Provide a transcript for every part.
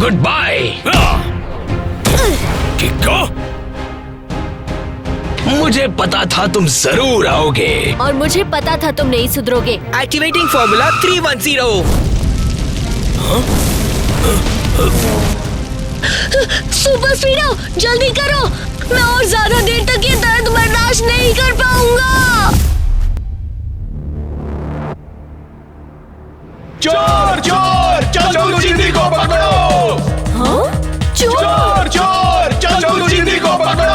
Good bye. किको, मुझे पता था तुम जरूर आओगे। और मुझे पता था तुम नहीं सुधरोगे। Activating formula 310। सुपर स्पीडो, जल्दी करो, मैं और ज्यादा देर तक ये दर्द बर्दाश्त नहीं कर पाऊंगा। चोर चोर, चंदू चिंदी को पकड़ो। हाँ? चोर चोर, चंदू चिंदी को पकड़ो।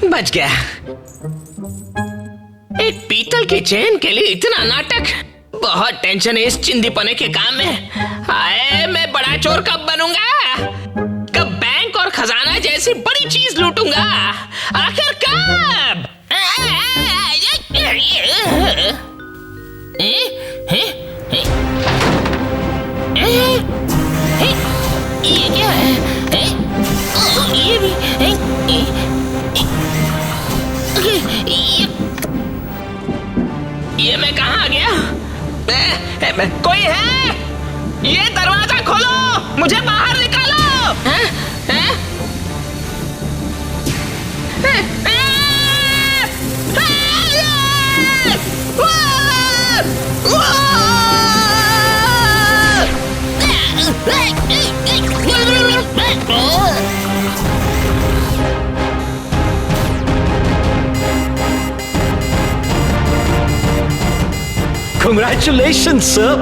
बच गया। एक पीतल की चेन के लिए इतना नाटक, बहुत टेंशन है इस चिंदीपने के काम में। हाय, मैं बड़ा चोर कब बनूंगा? कब बैंक और खजाना जैसी बड़ी चीज लूटूंगा? आखिर कब? ये क्या है? ये भी ये मैं कहाँ आ गया? कोई है? ये दरवाजा खोलो, मुझे बाहर निकालो। हैं? हैं? Congratulations, sir!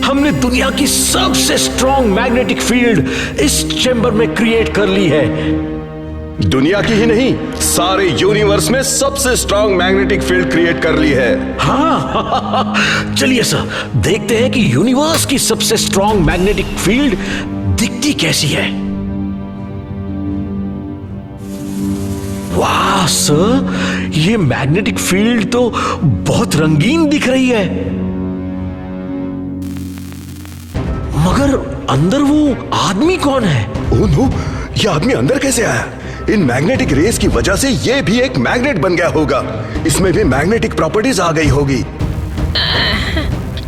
हमने दुनिया की सबसे स्ट्रॉन्ग मैग्नेटिक फील्ड इस चेंबर में क्रिएट कर ली है। दुनिया की ही नहीं, सारे यूनिवर्स में सबसे स्ट्रॉन्ग मैग्नेटिक फील्ड क्रिएट कर ली है। हाँ, चलिए सर, देखते हैं कि यूनिवर्स की सबसे स्ट्रॉन्ग मैग्नेटिक फील्ड दिखती कैसी है। वाह सर, ये मैग्नेटिक फील्ड तो बहुत रंगीन दिख रही है, मगर अंदर वो आदमी कौन है? ओह नो, ये आदमी अंदर कैसे आया? इन मैग्नेटिक रेस की वजह से ये भी एक मैग्नेट बन गया होगा। इसमें भी मैग्नेटिक प्रॉपर्टीज आ गई होगी।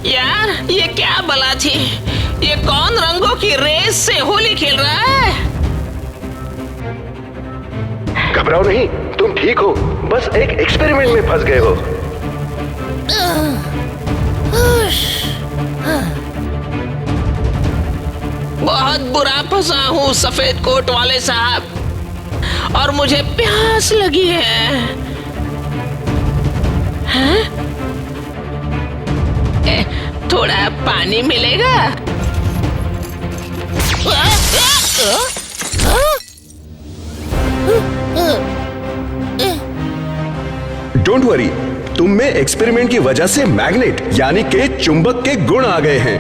यार, ये क्या बला थी? ये कौन रंगों की रेस से होली खेल रहा है? घबराओ नहीं, तुम ठीक हो, बस एक एक्सपेरिमेंट में फंस गए हो। बहुत बुरा फंसा हूँ सफेद कोट वाले साहब, और मुझे प्यास लगी है। हैं? थोड़ा पानी मिलेगा? डोंट वरी, तुम में एक्सपेरिमेंट की वजह से मैग्नेट यानी के चुंबक के गुण आ गए हैं।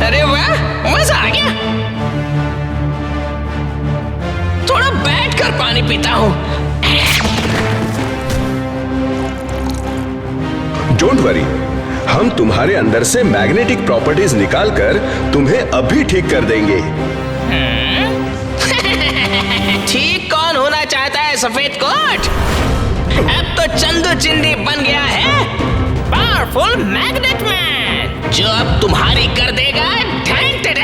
अरे वाह, मजा आ गया। थोड़ा बैठकर पानी पीता हूँ। डोंट वरी, हम तुम्हारे अंदर से मैग्नेटिक प्रॉपर्टीज निकालकर तुम्हें अभी ठीक कर देंगे। ठीक कौन होना चाहता है सफेद कोट? अब तो चंदू चिंदी बन गया है पावरफुल मैग्नेट मैन, जो अब तुम्हारी कर देगा ढैन ढैन।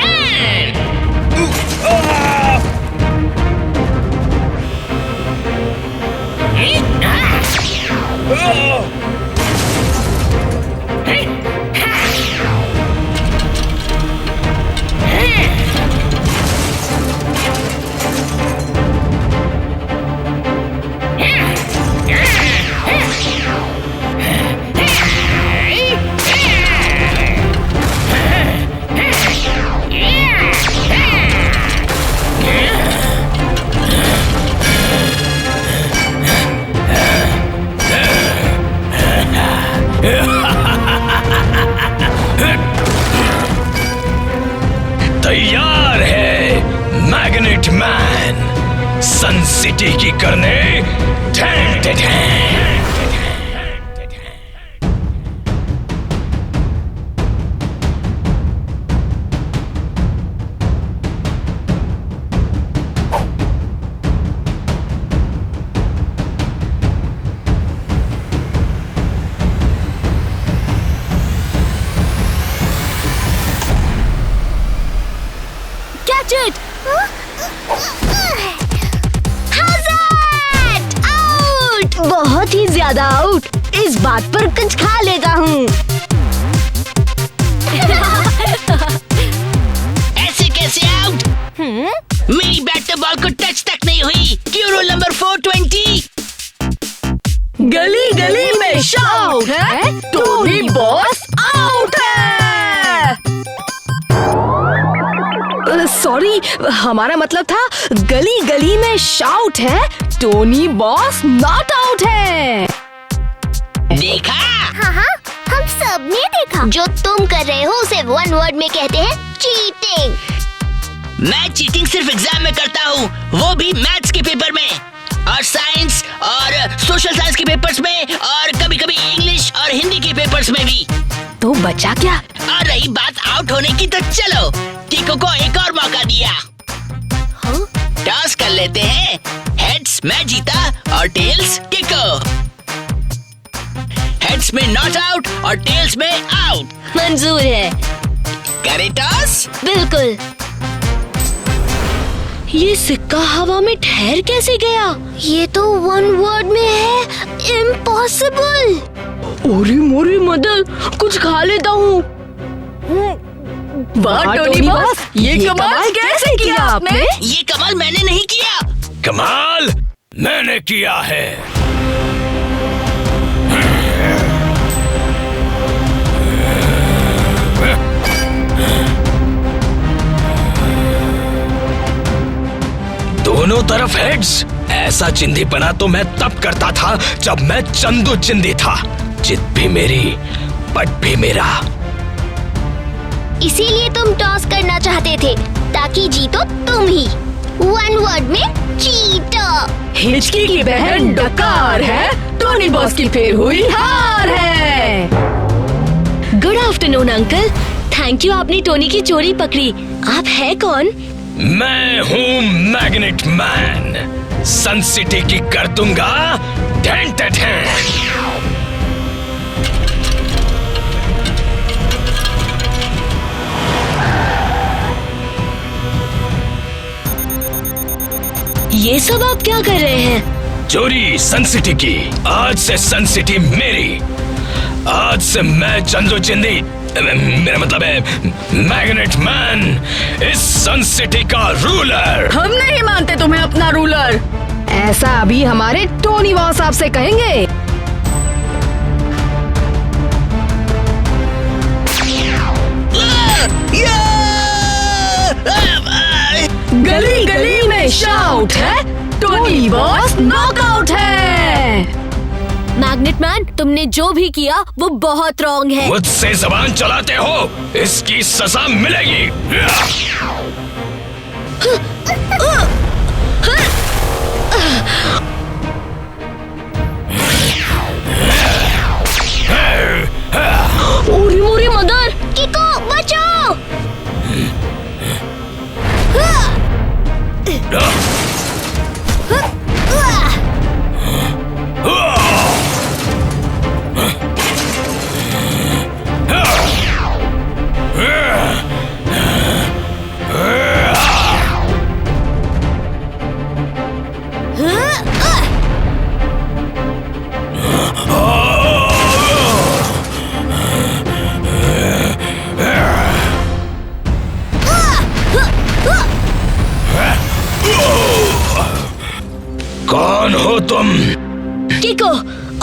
तैयार है मैग्नेट मैन, सन सिटी की करने ठैं ठैं ठैं। Catch it! Hazard! Out! बहुत ही ज्यादा आउट। इस बात पर कुछ खा लेता हूँ। ऐसे कैसे आउट? मेरी बैट तो बॉल को टच तक नहीं हुई। क्यों रूल नंबर 420? गली गली में शाउट है, टोनी बॉस आउट है। सॉरी, हमारा मतलब था गली गली में शाउट है, टोनी बॉस नॉट आउट है। देखा? हाँ, हम सब ने देखा। जो तुम कर रहे हो उसे वन वर्ड में कहते हैं चीटिंग। मैं चीटिंग सिर्फ एग्जाम में करता हूँ, वो भी मैथ्स के पेपर में, और साइंस और सोशल साइंस के पेपर्स में, और कभी कभी इंग्लिश और हिंदी के पेपर्स में भी। तो बचा क्या? और रही बात आउट होने की, तो चलो कीको को एक और मौका दिया। टॉस कर लेते हैं। हेड्स मैं जीता और टेल्स कीको। हेड्स में नॉट आउट और टेल्स में आउट। मंजूर है। करे टॉस? बिल्कुल। ये सिक्का हवा में ठहर कैसे गया? ये तो वन वर्ड में है, इम्पॉसिबल। ओरी मोरी मदर, कुछ खा लेता हूँ। वाह टोनी बॉस, ये कमाल कैसे किया आपने? ये कमाल मैंने नहीं किया। कमाल मैंने किया है। दोनों तरफ हेड्स। ऐसा चिंदीपना तो मैं तब करता था जब मैं चंदू चिंदी था। जित भी मेरी, पट भी मेरा। इसीलिए तुम टॉस करना चाहते थे, ताकि जीतो तुम ही। वन वर्ड में चीटर। हिचकी की बहन डकार है, टोनी बॉस की फिर हुई हार है। Good afternoon uncle. Thank you, आपने टोनी की चोरी पकड़ी। आप है कौन? मैं हूँ मैग्नेट मैन। सन सिटी की कर दूंगा ठैं ठैं ठैं। ये सब आप क्या कर रहे हैं? चोरी सन सिटी की। आज से सन सिटी मेरी। आज से मैं चंदू चिंदी, मेरा मतलब है मैग्नेट मैन, इस सन सिटी का रूलर। हम नहीं मानते तुम्हें अपना रूलर। ऐसा अभी हमारे टोनी बॉस साहब से कहेंगे। गली गली में शाउट है, टोनी बॉस नॉकआउट है। मैग्नेट मैन, तुमने जो भी किया वो बहुत रॉन्ग है। मुझसे जबान चलाते हो, इसकी सजा मिलेगी। ओरी मोरी मदर, कीको बचाओ। कौन हो तुम? कीको,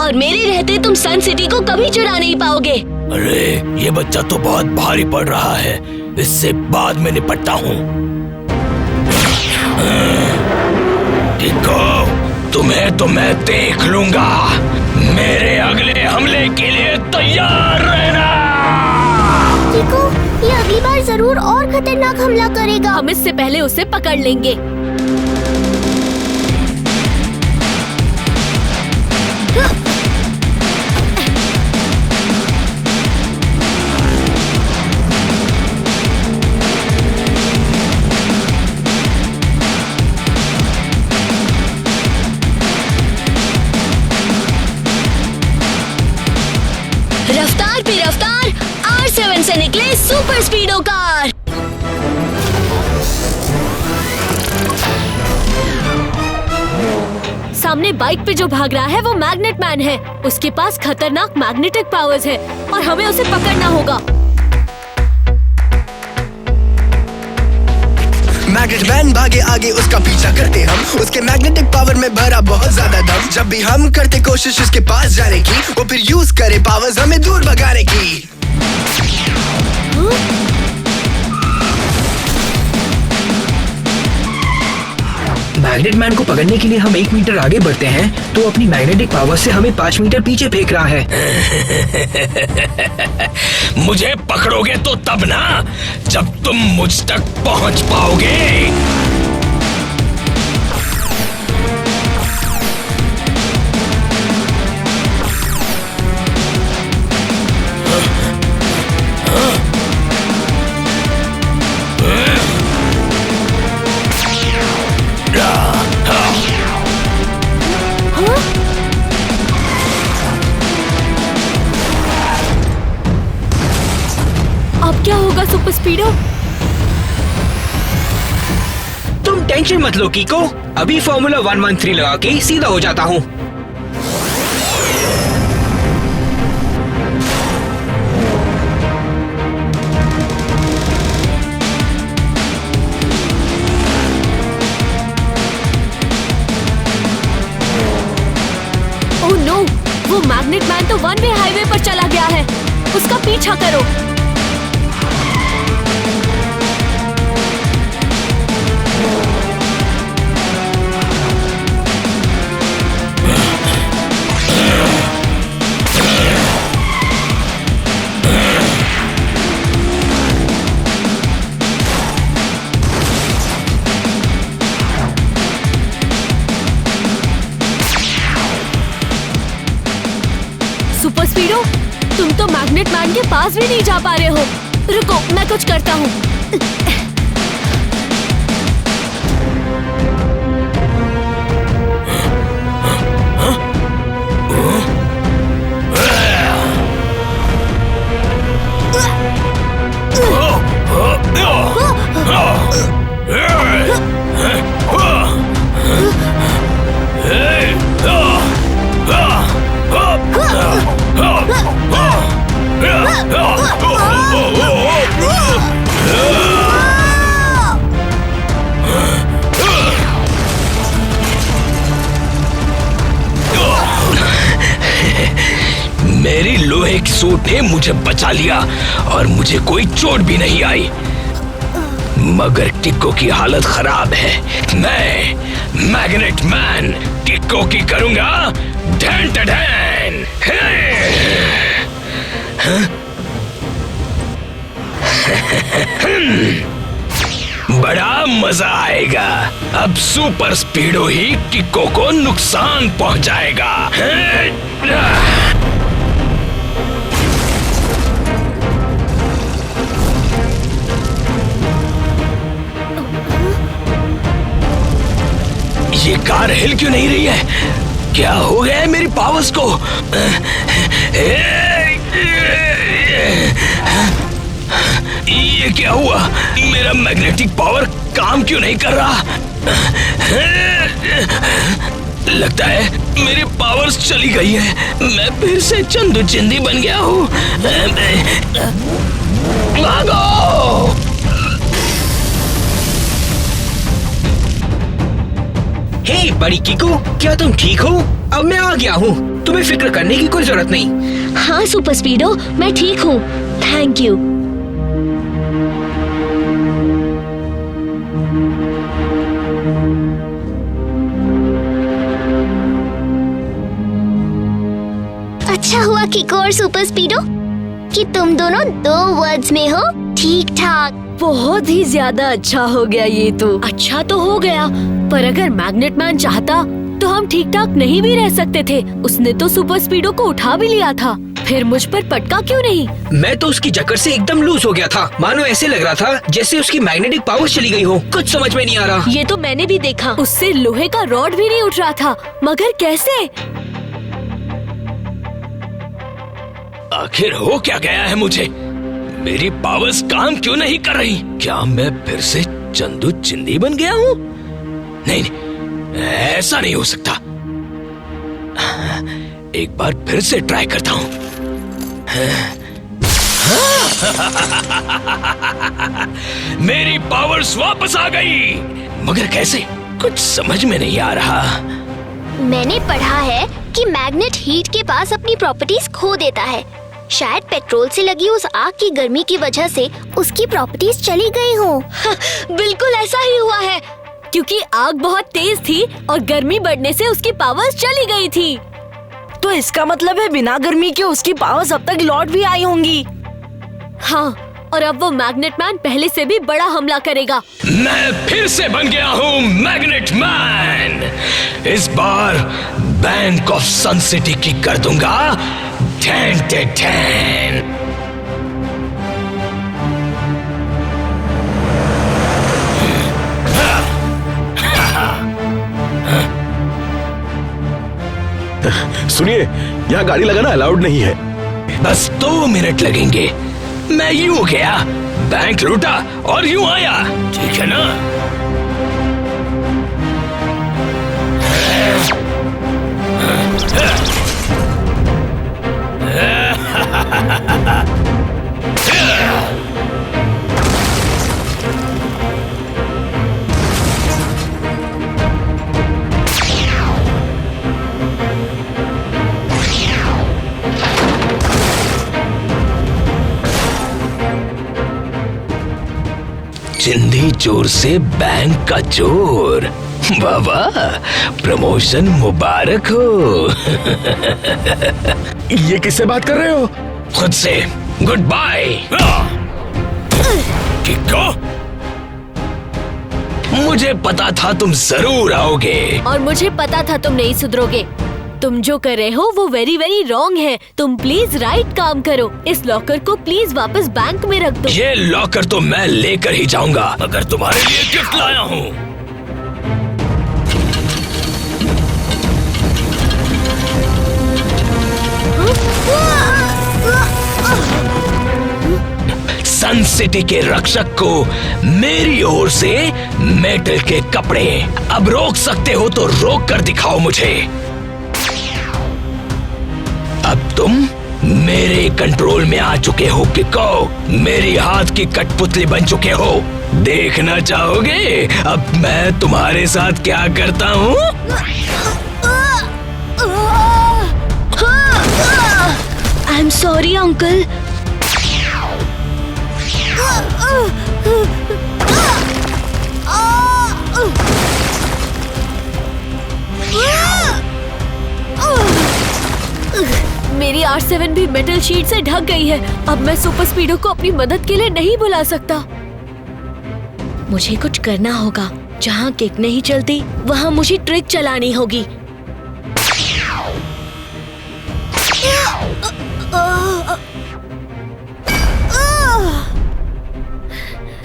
और मेरे रहते तुम सन सिटी को कभी चुरा नहीं पाओगे। अरे ये बच्चा तो बहुत भारी पड़ रहा है, इससे बाद में निपटता हूँ। कीको, तुम्हें तो मैं देख लूंगा। मेरे अगले हमले के लिए तैयार रहना। कीको, ये अगली बार जरूर और खतरनाक हमला करेगा। हम इससे पहले उसे पकड़ लेंगे। Super स्पीडो car. सामने बाइक पे जो भाग रहा है वो मैग्नेट मैन है। उसके पास खतरनाक मैग्नेटिक पावर्स है और हमें उसे पकड़ना होगा। मैग्नेट मैन भागे आगे, उसका पीछा करते हम। उसके मैग्नेटिक पावर में भरा बहुत ज्यादा दम। जब भी हम करते कोशिश उसके पास जाने की, वो फिर यूज करे पावर्स हमें दूर भगाने की। मैग्नेट मैन को पकड़ने के लिए हम 1 मीटर आगे बढ़ते हैं तो अपनी मैग्नेटिक पावर से हमें 5 मीटर पीछे फेंक रहा है। मुझे पकड़ोगे तो तब ना, जब तुम मुझ तक पहुंच पाओगे। अब क्या होगा सुपर स्पीडो? तुम टेंशन मत लो कीको, अभी फॉर्मूला 113 लगा के सीधा हो जाता हूँ। ओह नो, वो मैग्नेट मैन तो 1 वे हाईवे पर चला गया है। उसका पीछा करो। सुपर स्पीडो, तुम तो मैग्नेट मैन के पास भी नहीं जा पा रहे हो। रुको, मैं कुछ करता हूँ। मेरी लोहे की सूट ने मुझे बचा लिया और मुझे कोई चोट भी नहीं आई, मगर किको की हालत खराब है। मैं मैग्नेट मैन किको की करूंगा ढैन ढैन। बड़ा मजा आएगा। अब सुपर स्पीडो ही किको को नुकसान पहुंचाएगा। ये कार हिल क्यों नहीं रही है? क्या हो गया है मेरी पावर्स को? ये क्या हुआ? मेरा मैग्नेटिक पावर काम क्यों नहीं कर रहा? लगता है मेरी पावर्स चली गई है। मैं फिर से चंदू चिंदी बन गया हूँ। भागो! हे बड़ी कीको, क्या तुम ठीक हो? अब मैं आ गया हूँ, तुम्हें फिक्र करने की कोई जरूरत नहीं। हाँ सुपर स्पीडो, मैं ठीक हूँ। Thank you. अच्छा हुआ किको और सुपर स्पीडो कि तुम दोनों 2 वर्ड्स में हो ठीक ठाक। बहुत ही ज्यादा अच्छा हो गया ये तो। अच्छा तो हो गया, पर अगर मैग्नेट मैन चाहता तो हम ठीक ठाक नहीं भी रह सकते थे। उसने तो सुपर स्पीडो को उठा भी लिया था, फिर मुझ पर पटका क्यों नहीं? मैं तो उसकी जकड़ से एकदम लूज हो गया था। मानो ऐसे लग रहा था जैसे उसकी मैग्नेटिक पावर चली गई हो। कुछ समझ में नहीं आ रहा। ये तो मैंने भी देखा, उससे लोहे का रॉड भी नहीं उठ रहा था। मगर कैसे? आखिर हो क्या गया है मुझे? मेरी पावर्स काम क्यों नहीं कर रही? क्या मैं फिर से चंदू चिंदी बन गया हूँ? नहीं, ऐसा नहीं हो सकता। एक बार फिर से ट्राई करता हूँ। मेरी पावर्स वापस आ गई, मगर कैसे? कुछ समझ में नहीं आ रहा। मैंने पढ़ा है कि मैग्नेट हीट के पास अपनी प्रॉपर्टीज खो देता है। शायद पेट्रोल से लगी उस आग की गर्मी की वजह से उसकी प्रॉपर्टीज चली गई हो। बिल्कुल ऐसा ही हुआ है, क्योंकि आग बहुत तेज थी और गर्मी बढ़ने से उसकी पावर्स चली गई थी। तो इसका मतलब है बिना गर्मी के उसकी पावर्स अब तक लौट भी आई होंगी। हाँ, और अब वो मैग्नेट मैन पहले से भी बड़ा हमला करेगा। मैं फिर से बन गया हूँ मैग्नेट मैन। इस बार बैंक ऑफ सन सिटी की कर दूंगा 10/10। सुनिए, यहाँ गाड़ी लगाना अलाउड नहीं है। बस 2 मिनट लगेंगे। मैं यूं गया, बैंक लूटा और यूं आया, ठीक है ना? चिंदी चोर से बैंक का चोर। बाबा, प्रमोशन मुबारक हो। ये किससे बात कर रहे हो? खुद से। Good bye. किको, मुझे पता था तुम जरूर आओगे। और मुझे पता था तुम नहीं सुधरोगे। तुम जो कर रहे हो वो वेरी वेरी रॉन्ग है। तुम प्लीज राइट काम करो। इस लॉकर को प्लीज वापस बैंक में रख दो। ये लॉकर तो मैं लेकर ही जाऊंगा, मगर तुम्हारे लिए गिफ्ट लाया हूँ। सन सिटी के रक्षक को मेरी ओर से मेटल के कपड़े। अब रोक सकते हो तो रोक कर दिखाओ मुझे। अब तुम मेरे कंट्रोल में आ चुके हो किको। मेरी हाथ की कठपुतली बन चुके हो। देखना चाहोगे अब मैं तुम्हारे साथ क्या करता हूँ? I am sorry uncle. मेरी R7 भी मेटल शीट से ढक गई है। अब मैं सुपर स्पीडो को अपनी मदद के लिए नहीं बुला सकता। मुझे कुछ करना होगा। जहाँ किक नहीं चलती वहाँ मुझे ट्रिक चलानी होगी।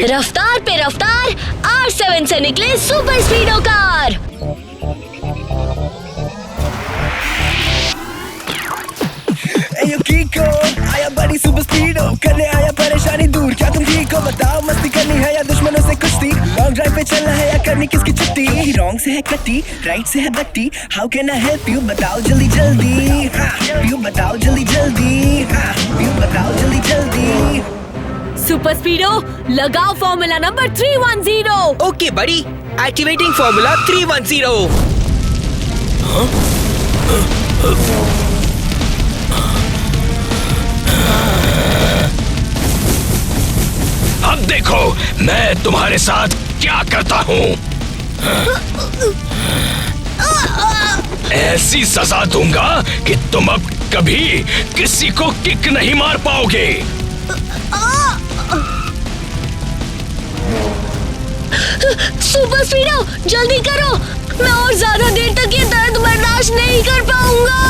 रफ्तार पे रफ्तार, R7 से निकले सुपर स्पीडो कार। कीको आया बड़ी सुपर स्पीडो, करने आया परेशानी दूर। क्या तुम ठीक हो? बताओ, मस्ती करनी है या दुश्मनों से कुश्ती? लॉन्ग ड्राइव पे चलना है या करनी किसकी छुट्टी? रॉन्ग से है कट्टी, राइट से है बट्टी। How can I help you? बताओ जल्दी जल्दी। यू बताओ जल्दी जल्दी। यू बताओ जल्दी जल्दी। सुपर स्पीडो लगाओ फॉर्मूला नंबर 310। ओके बड़ी, एक्टिवेटिंग फॉर्मूला 310। अब देखो मैं तुम्हारे साथ क्या करता हूँ। ऐसी सजा दूंगा कि तुम अब कभी किसी को किक नहीं मार पाओगे। सुपर स्पीडो जल्दी करो, मैं और ज्यादा देर तक ये दर्द बर्दाश्त नहीं कर पाऊंगा।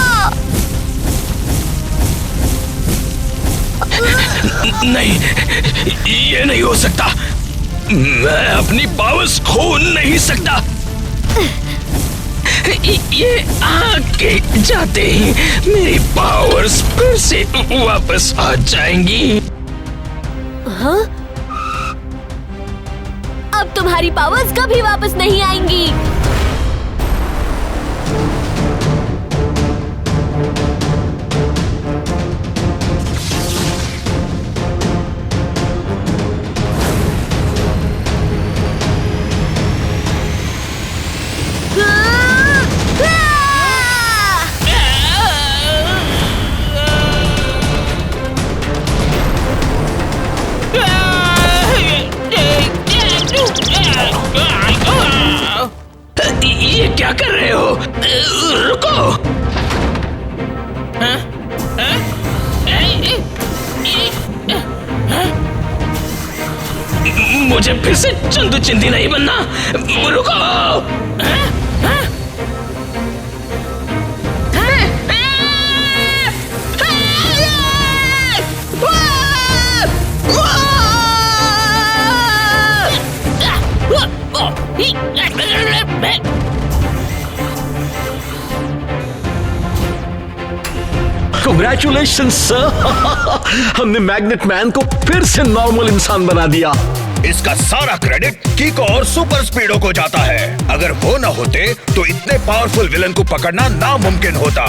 नहीं, ये नहीं हो सकता। मैं अपनी पावर्स खो नहीं सकता। ये आके जाते ही मेरी पावर्स फिर से वापस आ जाएंगी। अब तुम्हारी पावर्स कभी वापस नहीं आएंगी। ये क्या कर रहे हो? रुको। मुझे फिर से चंदू चिंदी नहीं बनना। रुको। Congratulations, sir! हमने मैग्नेट मैन को फिर से नॉर्मल इंसान बना दिया। इसका सारा क्रेडिट कीको और सुपर स्पीडो को जाता है। अगर वो न होते तो इतने पावरफुल विलन को पकड़ना नामुमकिन होता।